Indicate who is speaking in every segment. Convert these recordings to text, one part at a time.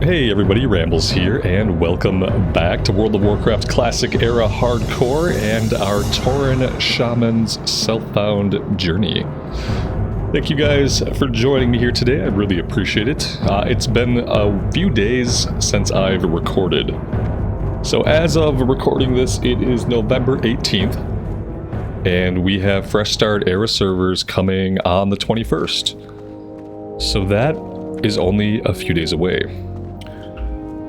Speaker 1: Hey everybody, Rambles here, and welcome back to World of Warcraft Classic Era Hardcore and our Tauren Shaman's Self-Bound Journey. Thank you guys for joining me here today, I really appreciate it. It's been a few days since I've recorded. So as of recording this, it is November 18th, and we have Fresh Start Era servers coming on the 21st. So that is only a few days away.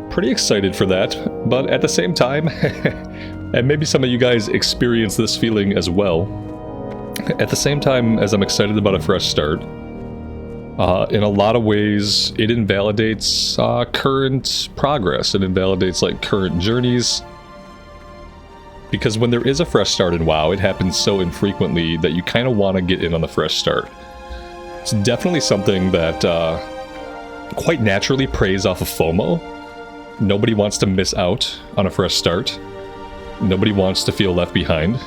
Speaker 1: Pretty excited for that, but at the same time, and maybe some of you guys experience this feeling as well, at the same time as I'm excited about a fresh start, in a lot of ways it invalidates current progress, it invalidates like current journeys, because when there is a fresh start in WoW, it happens so infrequently that you kind of want to get in on the fresh start. It's definitely something that quite naturally preys off of FOMO. Nobody wants to miss out on a fresh start. Nobody wants to feel left behind.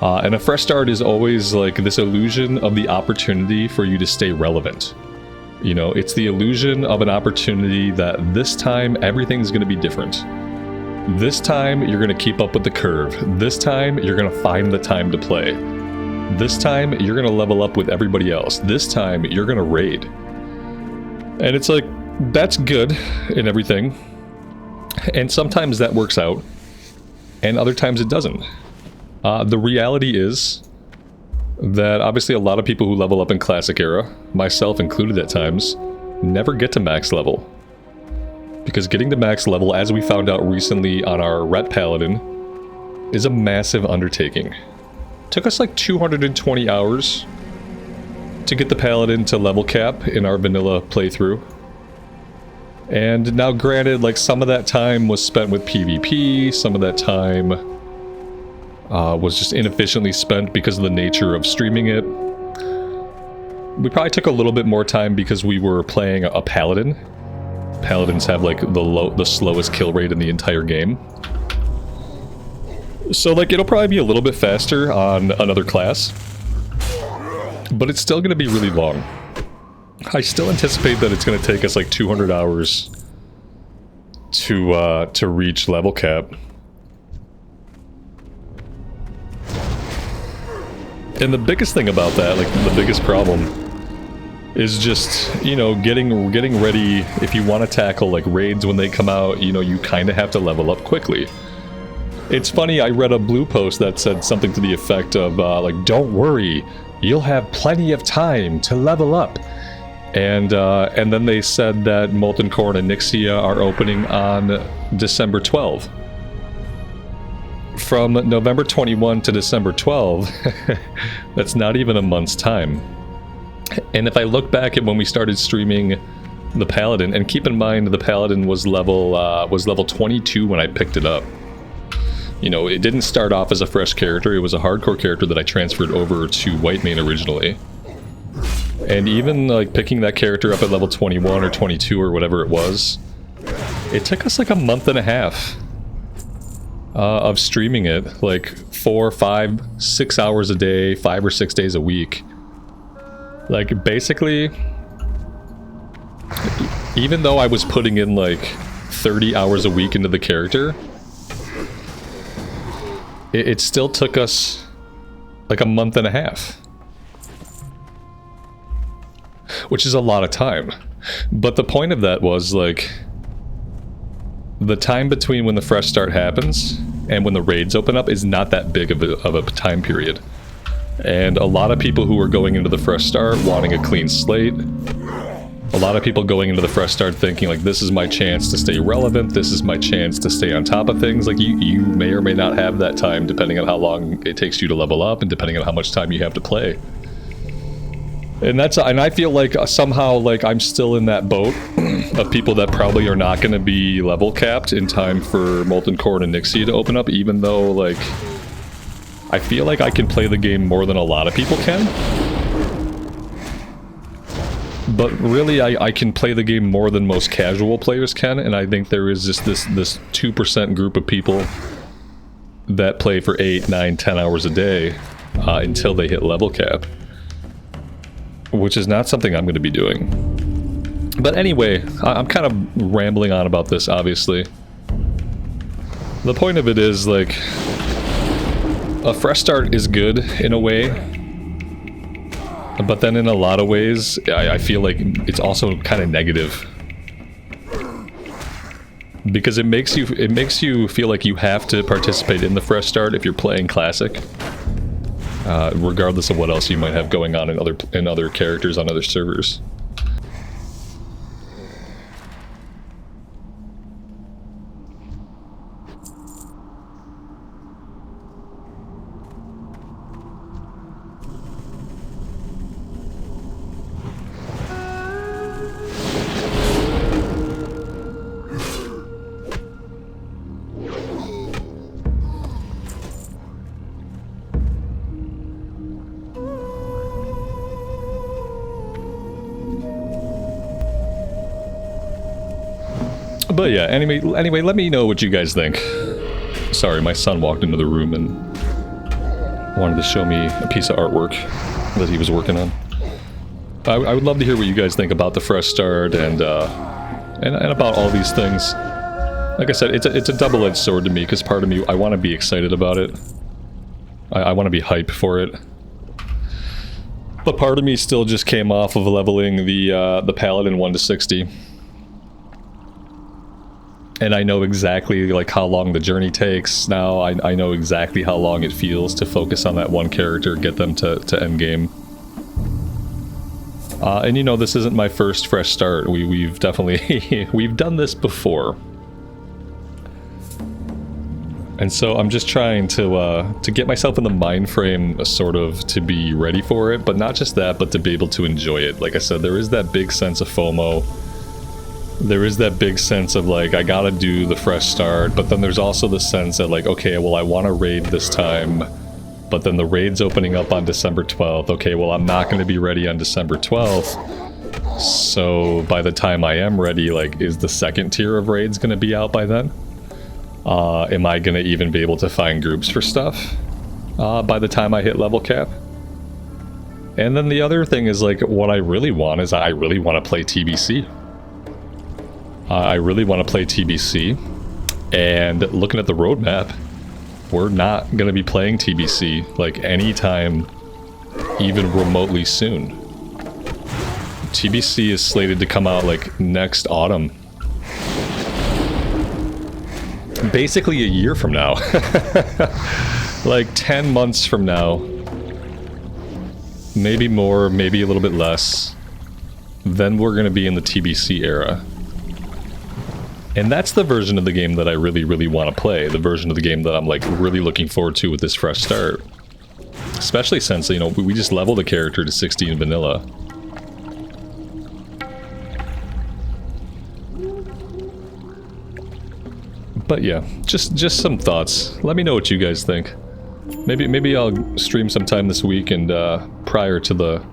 Speaker 1: And a fresh start is always like this illusion of the opportunity for you to stay relevant. You know, it's the illusion of an opportunity that this time everything's going to be different. This time you're going to keep up with the curve. This time you're going to find the time to play. This time you're going to level up with everybody else. This time you're going to raid. And it's like, that's good and everything, and sometimes that works out, and other times it doesn't. The reality is that obviously a lot of people who level up in Classic Era, myself included at times, never get to max level. Because getting to max level, as we found out recently on our Ret Paladin, is a massive undertaking. It took us like 220 hours to get the Paladin to level cap in our vanilla playthrough. And now granted, like some of that time was spent with PvP, some of that time was just inefficiently spent because of the nature of streaming it. We probably took a little bit more time because we were playing a Paladin. Paladins have like the slowest kill rate in the entire game. So like it'll probably be a little bit faster on another class, but it's still going to be really long. I still anticipate that it's going to take us like 200 hours to reach level cap. And the biggest thing about that, like the biggest problem, is just, you know, getting ready. If you want to tackle like raids when they come out, you know, you kind of have to level up quickly. It's funny, I read a blue post that said something to the effect of like, don't worry, you'll have plenty of time to level up. And then they said that Molten Core and Nixia are opening on December 12. From November 21 to December 12, that's not even a month's time. And if I look back at when we started streaming the Paladin, and keep in mind the Paladin was level 22 when I picked it up. You know, it didn't start off as a fresh character, it was a hardcore character that I transferred over to Whitemane originally. And even like picking that character up at level 21 or 22 or whatever it was, it took us like a month and a half of streaming it, like 4, 5, 6 hours a day, 5 or 6 days a week. Like basically, even though I was putting in like 30 hours a week into the character, it still took us like a month and a half. Which is a lot of time. But the point of that was, like, the time between when the fresh start happens and when the raids open up is not that big of a time period. And a lot of people who are going into the fresh start wanting a clean slate, a lot of people going into the fresh start thinking, like, this is my chance to stay relevant, this is my chance to stay on top of things. Like, you may or may not have that time depending on how long it takes you to level up and depending on how much time you have to play. And I feel like somehow like I'm still in that boat of people that probably are not going to be level capped in time for Molten Core and Nixia to open up, even though like I feel like I can play the game more than a lot of people can. But really I can play the game more than most casual players can, and I think there is just this 2% group of people that play for 8, 9, 10 hours a day until they hit level cap. Which is not something I'm going to be doing. But anyway, I'm kind of rambling on about this, obviously. The point of it is, like, a fresh start is good in a way, but then in a lot of ways, I feel like it's also kind of negative. Because it makes you feel like you have to participate in the fresh start if you're playing Classic. Regardless of what else you might have going on in other characters on other servers. But yeah, anyway, let me know what you guys think. Sorry, my son walked into the room and wanted to show me a piece of artwork that he was working on. I would love to hear what you guys think about the fresh start and about all these things. Like I said, it's a double-edged sword to me, because part of me, I want to be excited about it. I want to be hyped for it. But part of me still just came off of leveling the Paladin 1 to 60. And I know exactly, like, how long the journey takes now. I know exactly how long it feels to focus on that one character, get them to endgame. And you know, this isn't my first fresh start. We've definitely... we've done this before. And so I'm just trying to get myself in the mind frame, sort of, to be ready for it. But not just that, but to be able to enjoy it. Like I said, there is that big sense of FOMO. There is that big sense of, like, I gotta do the fresh start, but then there's also the sense that, like, okay, well, I want to raid this time, but then the raid's opening up on December 12th. Okay, well, I'm not going to be ready on December 12th, so by the time I am ready, like, is the second tier of raids going to be out by then? Am I going to even be able to find groups for stuff by the time I hit level cap? And then the other thing is, like, what I really want is I really want to play TBC. I really want to play TBC, and looking at the roadmap, we're not going to be playing TBC, like, anytime even remotely soon. TBC is slated to come out, like, next autumn. Basically a year from now. Like 10 months from now. Maybe more, maybe a little bit less. Then we're going to be in the TBC era. And that's the version of the game that I really, really want to play. The version of the game that I'm, like, really looking forward to with this fresh start. Especially since, you know, we just leveled a character to 60 in vanilla. But yeah, just some thoughts. Let me know what you guys think. Maybe I'll stream sometime this week, and prior to the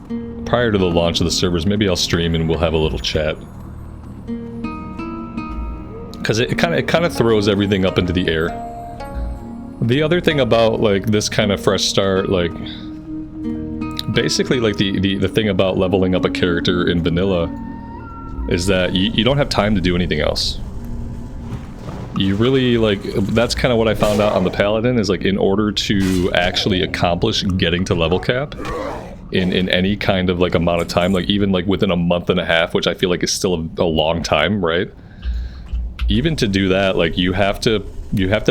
Speaker 1: launch of the servers, maybe I'll stream and we'll have a little chat. Because it kind of throws everything up into the air. The other thing about, like, this kind of fresh start, like, basically, like, the thing about leveling up a character in vanilla is that you don't have time to do anything else. You really, like, that's kind of what I found out on the Paladin, is, like, in order to actually accomplish getting to level cap in any kind of, like, amount of time, like, even, like, within a month and a half, which I feel like is still a long time, right? Even to do that, like, you have to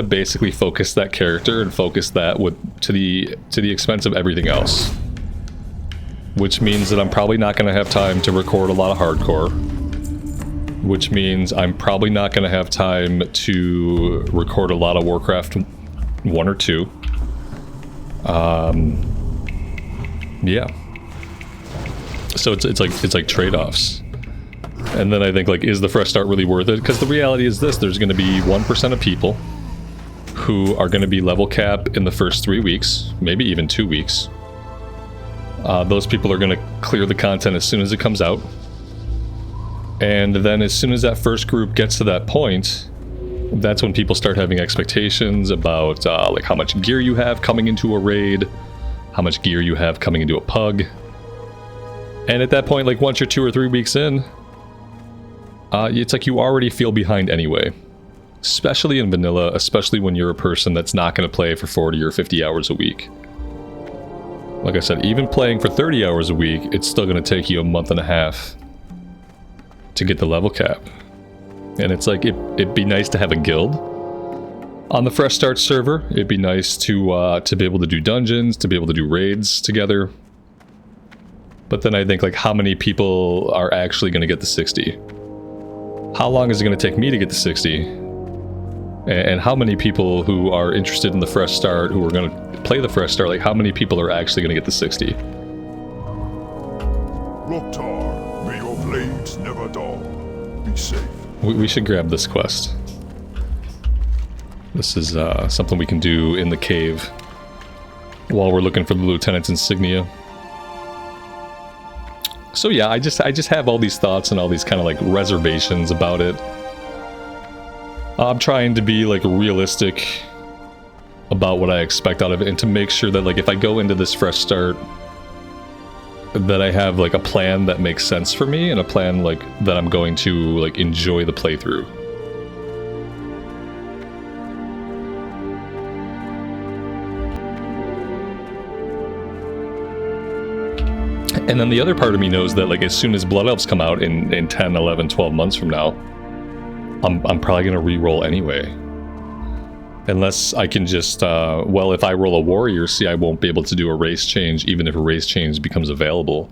Speaker 1: basically focus that character and focus that to the expense of everything else. Which means that I'm probably not going to have time to record a lot of hardcore. Which means I'm probably not going to have time to record a lot of Warcraft 1 or 2. Yeah. So it's like trade-offs. And then I think, like, is the fresh start really worth it? Because the reality is this: there's going to be 1% of people who are going to be level cap in the first 3 weeks, maybe even 2 weeks. Those people are going to clear the content as soon as it comes out. And then as soon as that first group gets to that point, that's when people start having expectations about, like, how much gear you have coming into a raid, how much gear you have coming into a pug. And at that point, like once you're 2 or 3 weeks in, it's like you already feel behind anyway. Especially in vanilla, especially when you're a person that's not going to play for 40 or 50 hours a week. Like I said, even playing for 30 hours a week, it's still going to take you a month and a half to get the level cap. And it's like, it'd be nice to have a guild on the Fresh Start server. It'd be nice to be able to do dungeons, to be able to do raids together. But then I think, like, how many people are actually going to get the 60? How long is it going to take me to get the 60? And how many people who are interested in the Fresh Start, who are going to play the Fresh Start, like, how many people are actually going to get the 60?
Speaker 2: Loktar, may your blades never dull. Be safe.
Speaker 1: We should grab this quest. This is something we can do in the cave while we're looking for the Lieutenant's insignia. So yeah, I just have all these thoughts and all these kind of like reservations about it. I'm trying to be like realistic about what I expect out of it, and to make sure that like if I go into this Fresh Start, that I have like a plan that makes sense for me, and a plan like that I'm going to like enjoy the playthrough. And then the other part of me knows that like as soon as Blood Elves come out in 10, 11, 12 months from now, I'm probably going to re-roll anyway. Unless I can just, well, if I roll a warrior, see, I won't be able to do a race change, even if a race change becomes available.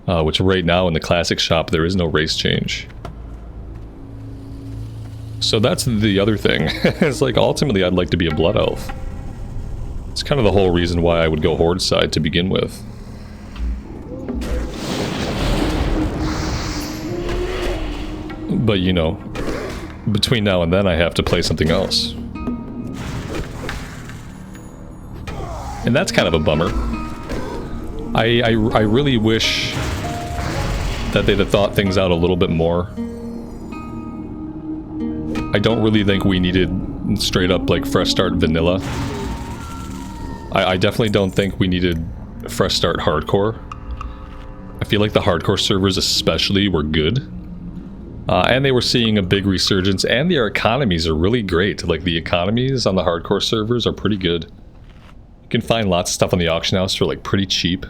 Speaker 1: Which right now in the classic shop, there is no race change. So that's the other thing. It's like, ultimately, I'd like to be a Blood Elf. It's kind of the whole reason why I would go Horde side to begin with. But, you know, between now and then, I have to play something else. And that's kind of a bummer. I really wish that they'd have thought things out a little bit more. I don't really think we needed straight up, like, Fresh Start vanilla. I definitely don't think we needed Fresh Start hardcore. I feel like the hardcore servers especially were good. And they were seeing a big resurgence, and their economies are really great. Like, the economies on the hardcore servers are pretty good. You can find lots of stuff on the auction house for, like, pretty cheap.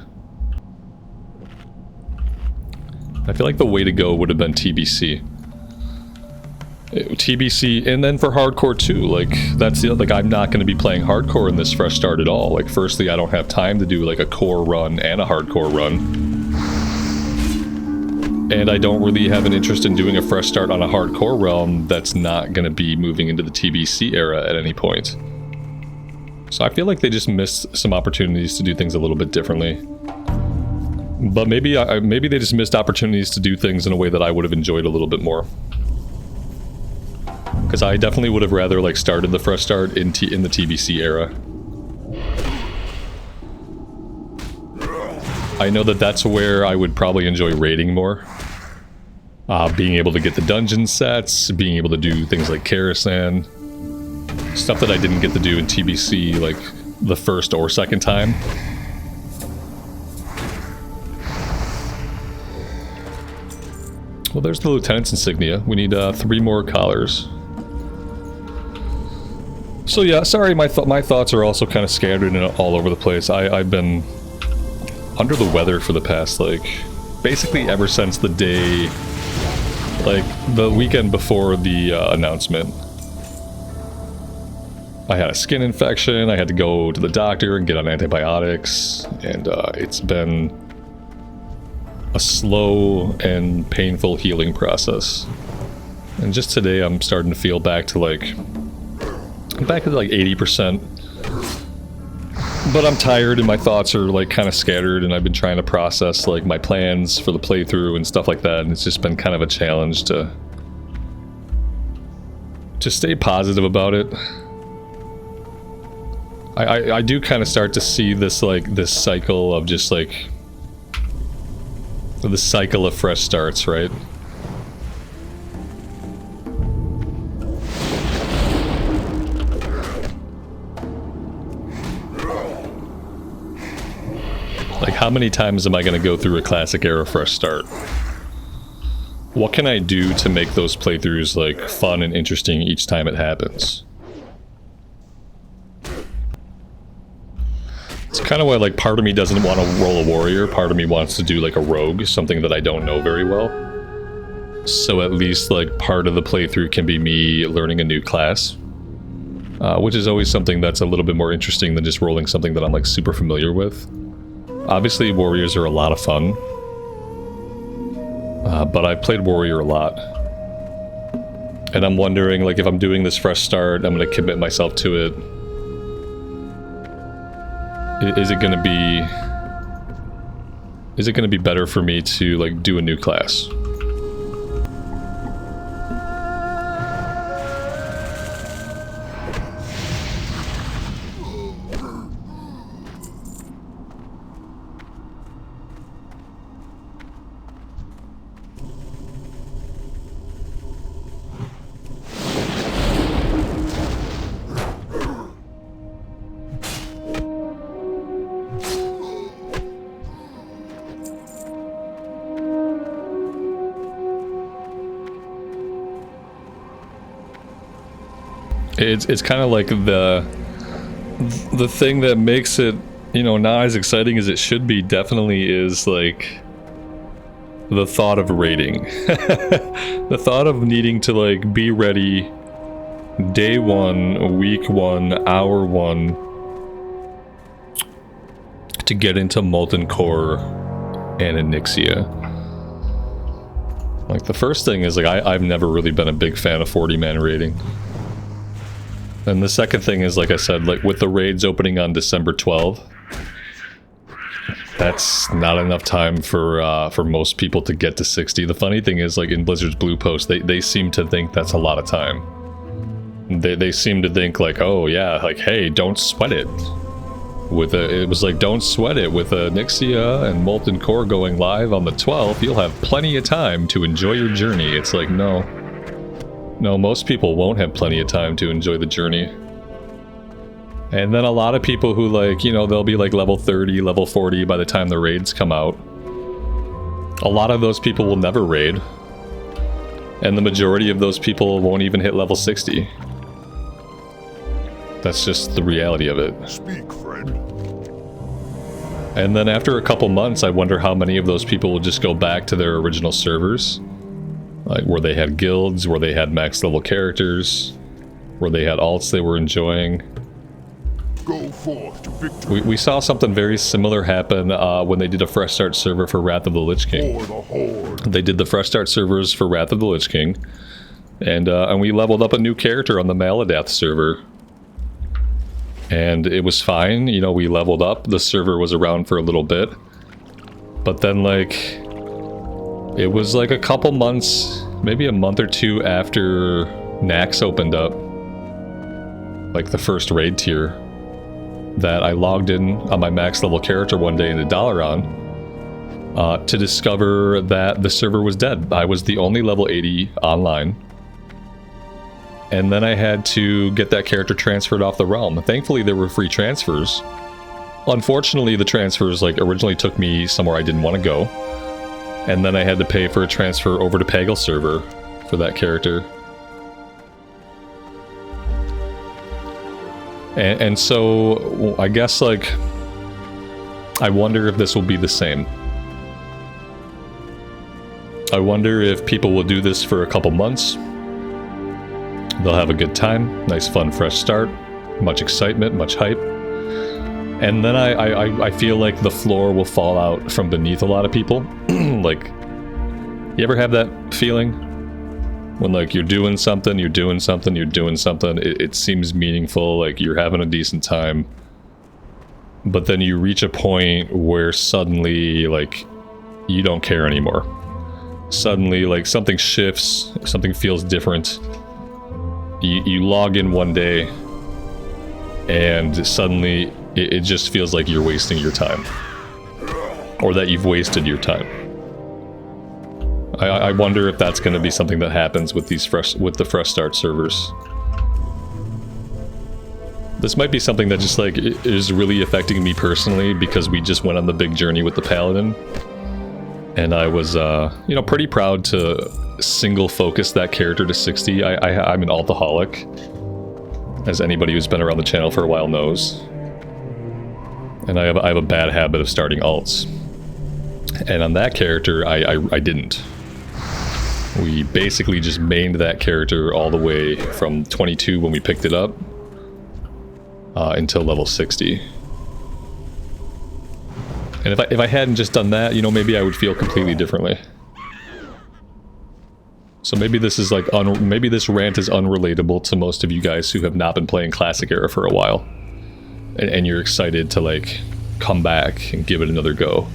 Speaker 1: I feel like the way to go would have been TBC. TBC, and then for hardcore too, like, that's the, like, I'm not going to be playing hardcore in this Fresh Start at all. Like, firstly, I don't have time to do, like, a core run and a hardcore run. And I don't really have an interest in doing a Fresh Start on a hardcore realm that's not going to be moving into the TBC era at any point. So I feel like they just missed some opportunities to do things a little bit differently. But maybe they just missed opportunities to do things in a way that I would have enjoyed a little bit more. Because I definitely would have rather like started the Fresh Start in the TBC era. I know that that's where I would probably enjoy raiding more. Being able to get the dungeon sets, being able to do things like Karasan. Stuff that I didn't get to do in TBC, like, the first or second time. Well, there's the Lieutenant's insignia. We need 3 more collars. So yeah, sorry, my thoughts are also kind of scattered and all over the place. I've been under the weather for the past, like, basically ever since the day, like, the weekend before the announcement. I had a skin infection, I had to go to the doctor and get on antibiotics, and it's been a slow and painful healing process. And just today I'm starting to feel back to like 80%. But I'm tired and my thoughts are like kind of scattered, and I've been trying to process like my plans for the playthrough and stuff like that, and it's just been kind of a challenge to stay positive about it. I do kind of start to see this like this cycle of just like the cycle of fresh starts, right? Like how many times am I going to go through a classic era fresh start? What can I do to make those playthroughs like fun and interesting each time it happens? It's kind of why like part of me doesn't want to roll a warrior, part of me wants to do like a rogue, something that I don't know very well. So at least like part of the playthrough can be me learning a new class, which is always something that's a little bit more interesting than just rolling something that I'm like super familiar with. Obviously warriors are a lot of fun, but I've played warrior a lot. And I'm wondering like if I'm doing this fresh start, I'm going to commit myself to it. Is it gonna be better for me to like do a new class? It's kind of like the thing that makes it, you know, not as exciting as it should be definitely is like the thought of raiding. The thought of needing to like be ready day one, week one, hour one to get into Molten Core and Onyxia. Like the first thing is like I've never really been a big fan of 40-man raiding. And the second thing is, like I said, like with the raids opening on December 12th, that's not enough time for most people to get to 60. The funny thing is, like in Blizzard's Blue Post, they seem to think that's a lot of time. They seem to think like, oh yeah, like hey, don't sweat it. It was like, don't sweat it with Onyxia and Molten Core going live on the 12th. You'll have plenty of time to enjoy your journey. It's like no. No, most people won't have plenty of time to enjoy the journey. And then a lot of people who like, you know, they'll be like level 30, level 40 by the time the raids come out. A lot of those people will never raid. And the majority of those people won't even hit level 60. That's just the reality of it.
Speaker 2: Speak, friend.
Speaker 1: And then after a couple months, I wonder how many of those people will just go back to their original servers. Like where they had guilds, where they had max level characters, where they had alts they were enjoying.
Speaker 2: Go forth to victory.
Speaker 1: We saw something very similar happen when they did a fresh start server for Wrath of the Lich King.
Speaker 2: For the Horde.
Speaker 1: They did the fresh start servers for Wrath of the Lich King, and we leveled up a new character on the Maladath server. And it was fine, you know, we leveled up, the server was around for a little bit. But then like, it was like a couple months, maybe a month or two after Nax opened up, like the first raid tier, that I logged in on my max level character one day into Dalaran to discover that the server was dead. I was the only level 80 online. And then I had to get that character transferred off the realm. Thankfully, there were free transfers. Unfortunately, the transfers like originally took me somewhere I didn't want to go. And then I had to pay for a transfer over to Pagel server for that character. And so, I guess, like, I wonder if this will be the same. I wonder if people will do this for a couple months. They'll have a good time, nice fun fresh start, much excitement, much hype. And then I feel like the floor will fall out from beneath a lot of people. Like, you ever have that feeling? When like you're doing something, it seems meaningful, like you're having a decent time. But then you reach a point where suddenly, like, you don't care anymore. Suddenly, like, something shifts, something feels different. You log in one day, and suddenly it just feels like you're wasting your time. Or that you've wasted your time. I wonder if that's going to be something that happens with the fresh start servers. This might be something that just like is really affecting me personally because we just went on the big journey with the Paladin. And I was, you know, pretty proud to single focus that character to 60. I'm an altaholic, as anybody who's been around the channel for a while knows. And I have a bad habit of starting alts. And on that character, I didn't. We basically just mained that character all the way from 22 when we picked it up until level 60. And if I hadn't just done that, you know, maybe I would feel completely differently. So maybe this is like, maybe this rant is unrelatable to most of you guys who have not been playing Classic Era for a while. And you're excited to like come back and give it another go.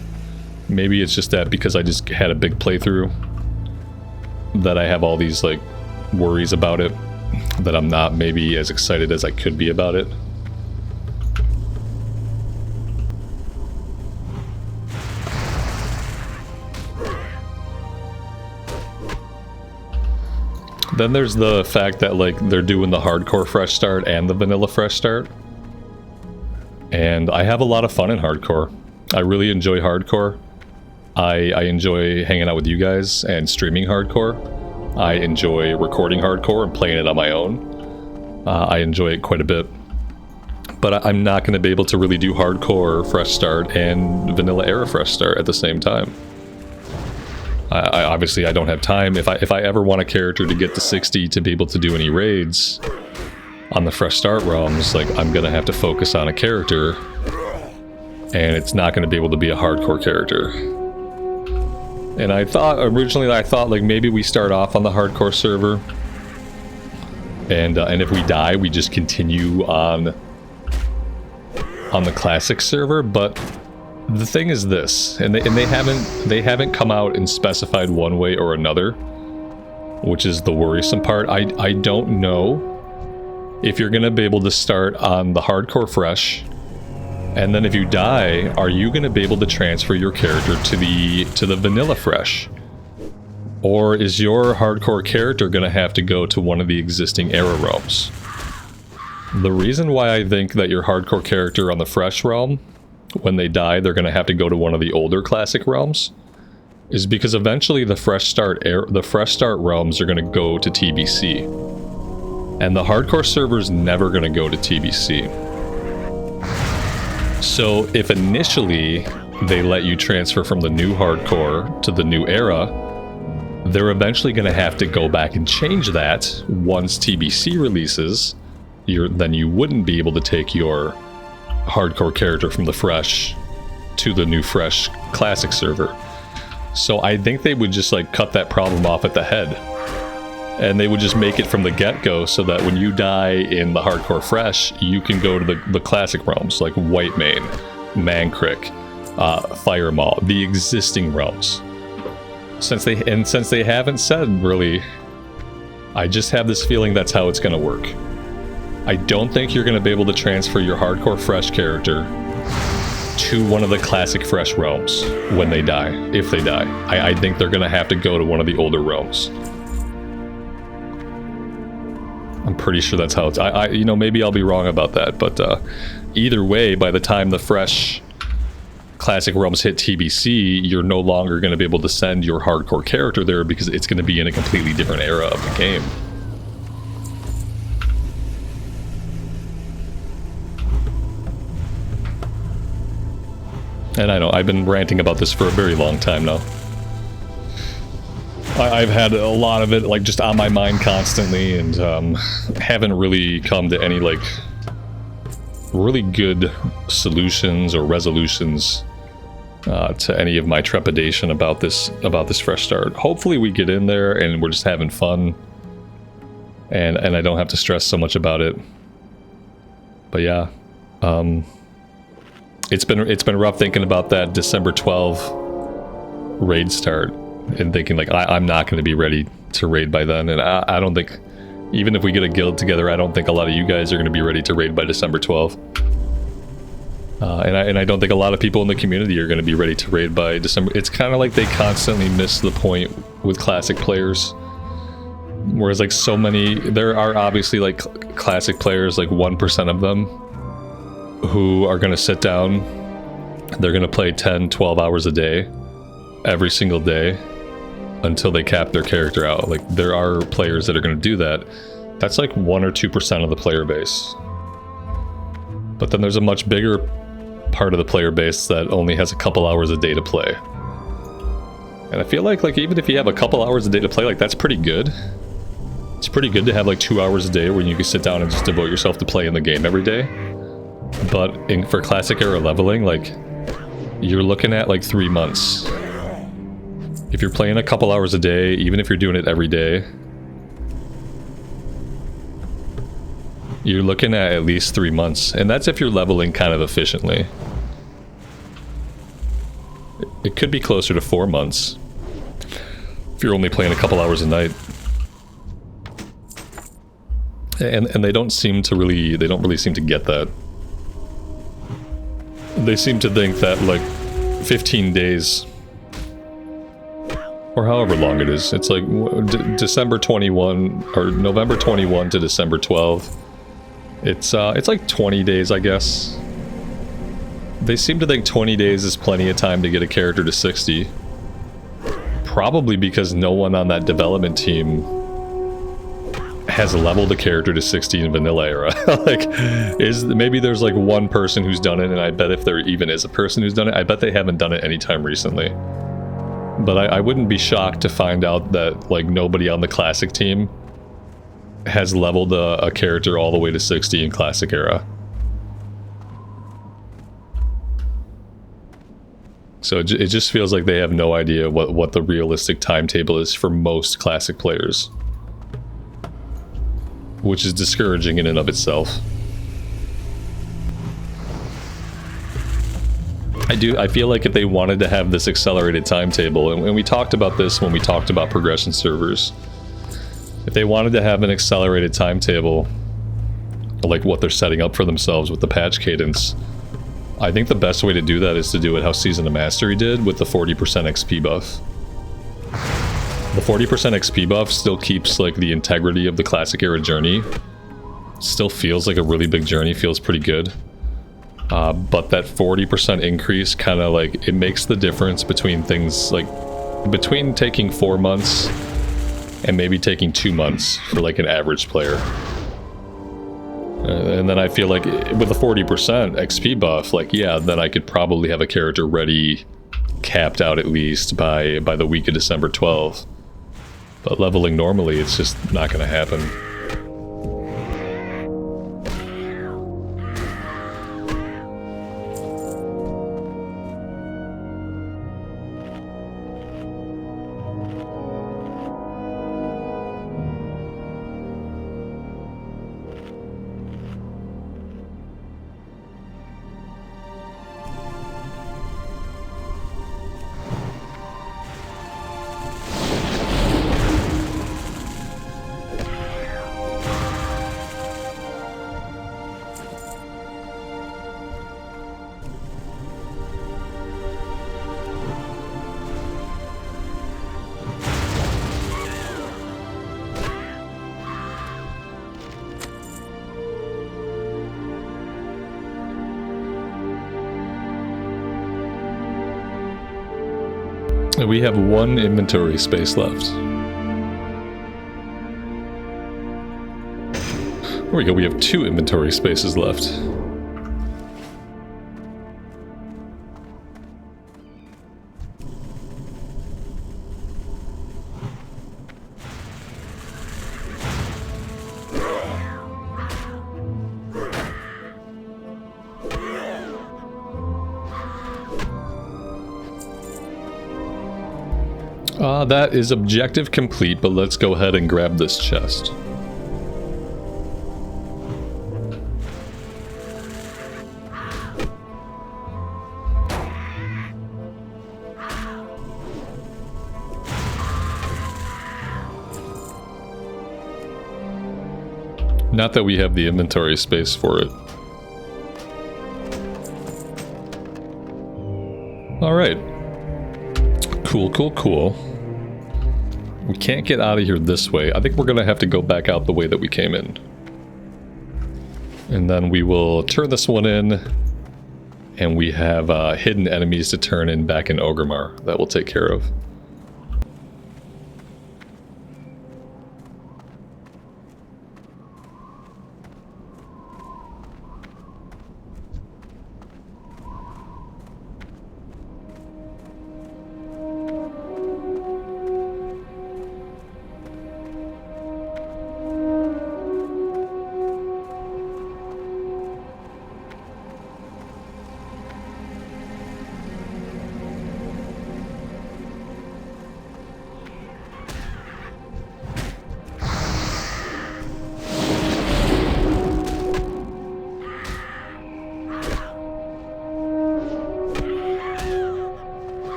Speaker 1: Maybe it's just that because I just had a big playthrough that I have all these like worries about it, that I'm not maybe as excited as I could be about it. Then there's the fact that like they're doing the hardcore fresh start and the vanilla fresh start. And I have a lot of fun in hardcore. I really enjoy hardcore. I enjoy hanging out with you guys and streaming hardcore. I enjoy recording hardcore and playing it on my own. I enjoy it quite a bit. But I'm not going to be able to really do hardcore fresh start and vanilla era fresh start at the same time. I obviously I don't have time. If I ever want a character to get to 60 to be able to do any raids on the fresh start realms, like I'm gonna have to focus on a character, and it's not gonna be able to be a hardcore character. And originally I thought like maybe we start off on the hardcore server, and if we die we just continue on the classic server, but the thing is this, and they haven't come out and specified one way or another, which is the worrisome part. I don't know if you're gonna be able to start on the hardcore fresh, and then if you die, are you gonna be able to transfer your character to the vanilla fresh? Or is your hardcore character gonna have to go to one of the existing era realms? The reason why I think that your hardcore character on the fresh realm, when they die, they're going to have to go to one of the older classic realms, is because eventually the fresh start realms are going to go to TBC, and the hardcore server's never going to go to TBC. So if initially they let you transfer from the new hardcore to the new era, they're eventually going to have to go back and change that once TBC releases. Then you wouldn't be able to take your hardcore character from the fresh to the new fresh classic server. So I think they would just like cut that problem off at the head, and they would just make it from the get-go so that when you die in the hardcore fresh, you can go to the classic realms like Whitemane, Mankrik, Fire Maw, the existing realms. Since they haven't said really, I just have this feeling that's how it's going to work. I don't think you're going to be able to transfer your hardcore fresh character to one of the classic fresh realms when they die, if they die. I think they're going to have to go to one of the older realms. I'm pretty sure that's how it's... you know, maybe I'll be wrong about that, but either way, by the time the fresh classic realms hit TBC, you're no longer going to be able to send your hardcore character there because it's going to be in a completely different era of the game. And I know, I've been ranting about this for a very long time now. I've had a lot of it, like, just on my mind constantly, and haven't really come to any, like, really good solutions or resolutions to any of my trepidation about this fresh start. Hopefully we get in there and we're just having fun, and I don't have to stress so much about it. But yeah, It's been rough thinking about that December 12 raid start and thinking like I'm not going to be ready to raid by then, and I don't think, even if we get a guild together, I don't think a lot of you guys are going to be ready to raid by December 12. And I don't think a lot of people in the community are going to be ready to raid by December. It's kind of like they constantly miss the point with classic players. Whereas like so many, there are obviously like classic players, like 1% of them, who are going to sit down, they're going to play 10, 12 hours a day, every single day, until they cap their character out. Like there are players that are going to do that. That's like 1 or 2% of the player base. But then there's a much bigger part of the player base that only has a couple hours a day to play. And I feel like even if you have a couple hours a day to play, like that's pretty good. It's pretty good to have like 2 hours a day where you can sit down and just devote yourself to playing the game every day. But for classic era leveling, like you're looking at like 3 months. If you're playing a couple hours a day, even if you're doing it every day, you're looking at least 3 months. And that's if you're leveling kind of efficiently. It could be closer to 4 months if you're only playing a couple hours a night. And they don't really seem to get that. They seem to think that like 15 days or however long it is. It's like December 21 or November 21 to December 12. It's like 20 days, I guess. They seem to think 20 days is plenty of time to get a character to 60. Probably because no one on that development team has leveled a character to 60 in vanilla era. Like, maybe there's like one person who's done it, and I bet if there even is a person who's done it, I bet they haven't done it anytime recently. But I wouldn't be shocked to find out that like nobody on the classic team has leveled a character all the way to 60 in classic era. So it just feels like they have no idea what the realistic timetable is for most classic players. Which is discouraging in and of itself. I feel like if they wanted to have this accelerated timetable, and we talked about this when we talked about progression servers, if they wanted to have an accelerated timetable, like what they're setting up for themselves with the patch cadence, I think the best way to do that is to do it how Season of Mastery did with the 40% XP buff. The 40% XP buff still keeps like the integrity of the classic era journey. Still feels like a really big journey, feels pretty good. But that 40% increase kind of like, it makes the difference between things like, between taking 4 months and maybe taking 2 months for like an average player. And then I feel like with a 40% XP buff, like yeah, then I could probably have a character ready, capped out at least by the week of December 12th. But leveling normally, it's just not going to happen. We have 1 inventory space left. There we go, we have 2 inventory spaces left. That is objective complete, but let's go ahead and grab this chest. Not that we have the inventory space for it. Alright. Cool, cool, cool. We can't get out of here this way. I think we're gonna have to go back out the way that we came in. And then we will turn this one in, and we have hidden enemies to turn in back in Orgrimmar that we'll take care of.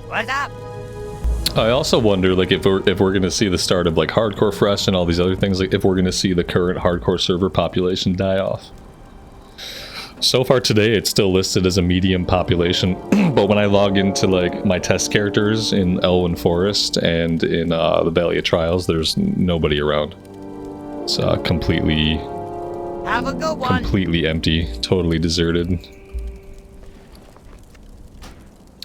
Speaker 3: What's up?
Speaker 1: I also wonder, like, if we're gonna see the start of like hardcore fresh and all these other things, like if we're gonna see the current hardcore server population die off. So far today, it's still listed as a medium population, but when I log into like my test characters in Elwyn Forest and in the Valley of Trials, there's nobody around. It's completely
Speaker 3: Have a good one.
Speaker 1: completely empty, totally deserted.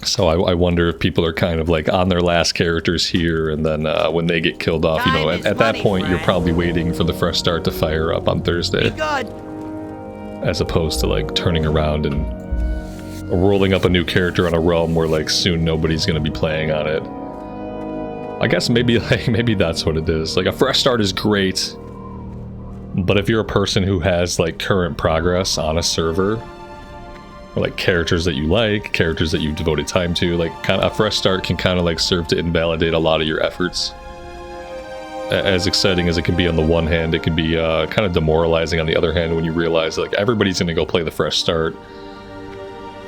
Speaker 1: So I wonder if people are kind of like on their last characters here, and then when they get killed off, you know,
Speaker 3: Time is
Speaker 1: at that
Speaker 3: money,
Speaker 1: point, you're
Speaker 3: friend.
Speaker 1: probably waiting for the fresh start to fire up on Thursday,
Speaker 3: Be good.
Speaker 1: as opposed to like turning around and rolling up a new character on a realm where like soon nobody's going to be playing on it. I guess maybe maybe that's what it is. Like a fresh start is great, but if you're a person who has like current progress on a server, or like characters that you like, characters that you've devoted time to, like kind of a fresh start can kind of like serve to invalidate a lot of your efforts. As exciting as it can be on the one hand, it can be kind of demoralizing on the other hand when you realize like everybody's going to go play the fresh start.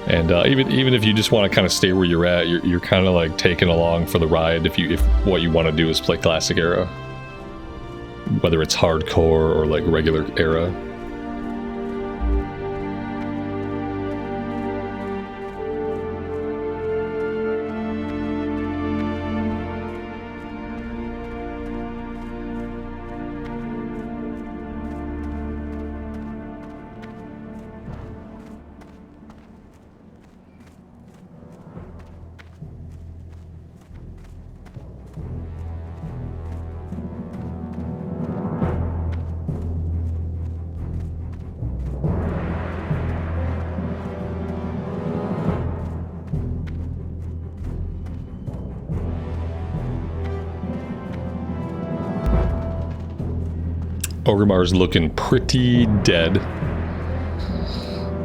Speaker 1: And even if you just want to kind of stay where you're at, you're kind of like taken along for the ride if what you want to do is play classic era, whether it's hardcore or like regular era. Orgrimmar's looking pretty dead.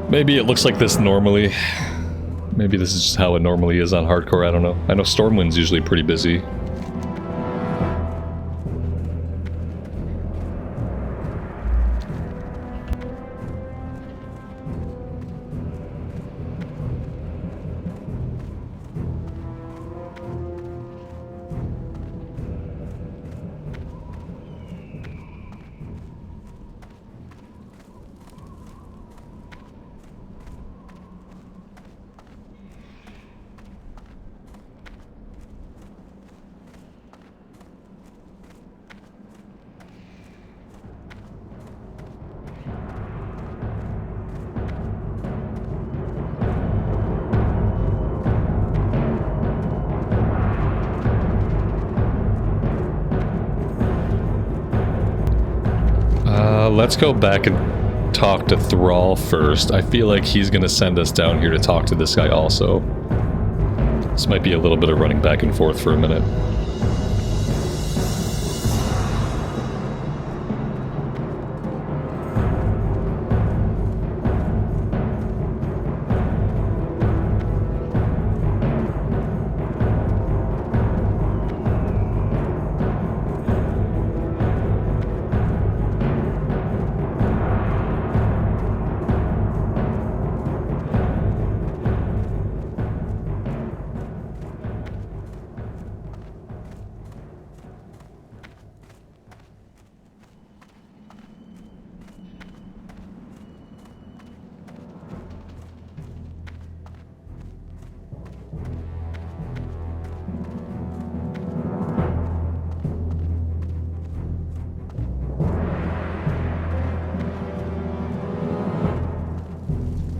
Speaker 1: Maybe it looks like this normally. Maybe this is just how it normally is on hardcore, I don't know. I know Stormwind's usually pretty busy. Let's go back and talk to Thrall first. I feel like he's going to send us down here to talk to this guy also. This might be a little bit of running back and forth for a minute.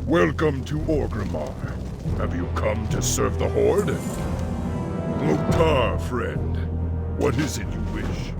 Speaker 2: Welcome to Orgrimmar. Have you come to serve the Horde? Lokar, friend. What is it you wish?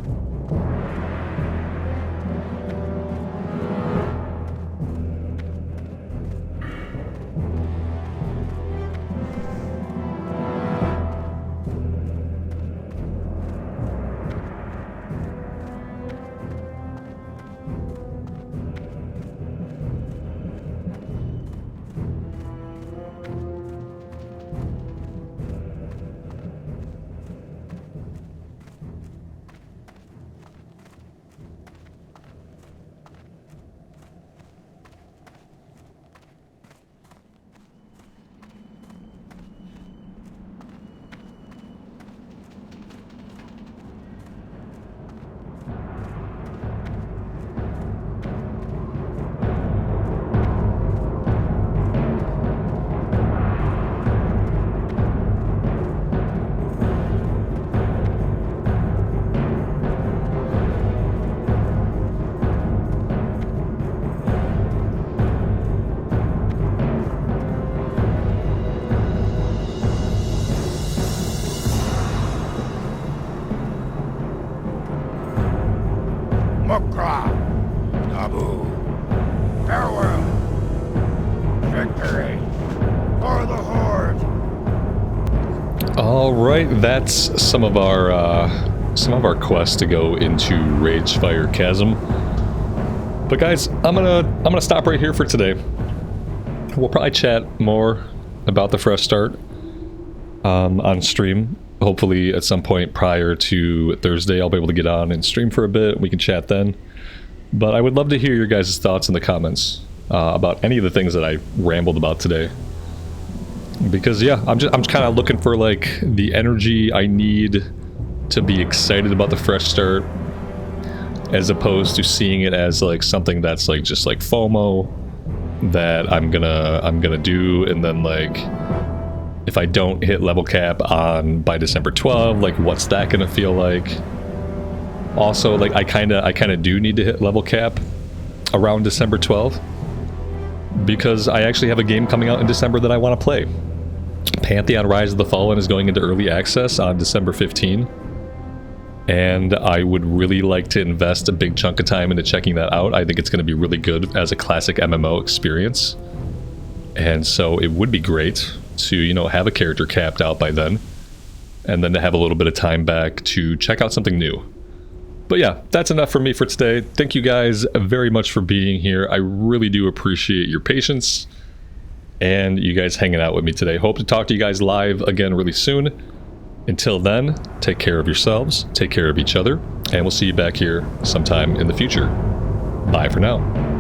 Speaker 3: Farewell. Victory for the Horde.
Speaker 1: All right, that's some of our quests to go into Ragefire Chasm. But guys, I'm gonna stop right here for today. We'll probably chat more about the Fresh Start on stream. Hopefully at some point prior to Thursday, I'll be able to get on and stream for a bit. We can chat then. But I would love to hear your guys' thoughts in the comments about any of the things that I rambled about today. Because yeah, I'm kind of looking for like the energy I need to be excited about the Fresh Start, as opposed to seeing it as like something that's like just like FOMO that I'm gonna do, and then like if I don't hit level cap by December 12th, like what's that gonna feel like? Also, like I kind of do need to hit level cap around December 12th because I actually have a game coming out in December that I want to play. Pantheon Rise of the Fallen is going into early access on December 15, and I would really like to invest a big chunk of time into checking that out. I think it's going to be really good as a classic MMO experience, and so it would be great to, you know, have a character capped out by then, and then to have a little bit of time back to check out something new. But yeah, that's enough for me for today. Thank you guys very much for being here. I really do appreciate your patience and you guys hanging out with me today. Hope to talk to you guys live again really soon. Until then, take care of yourselves, take care of each other, and we'll see you back here sometime in the future. Bye for now.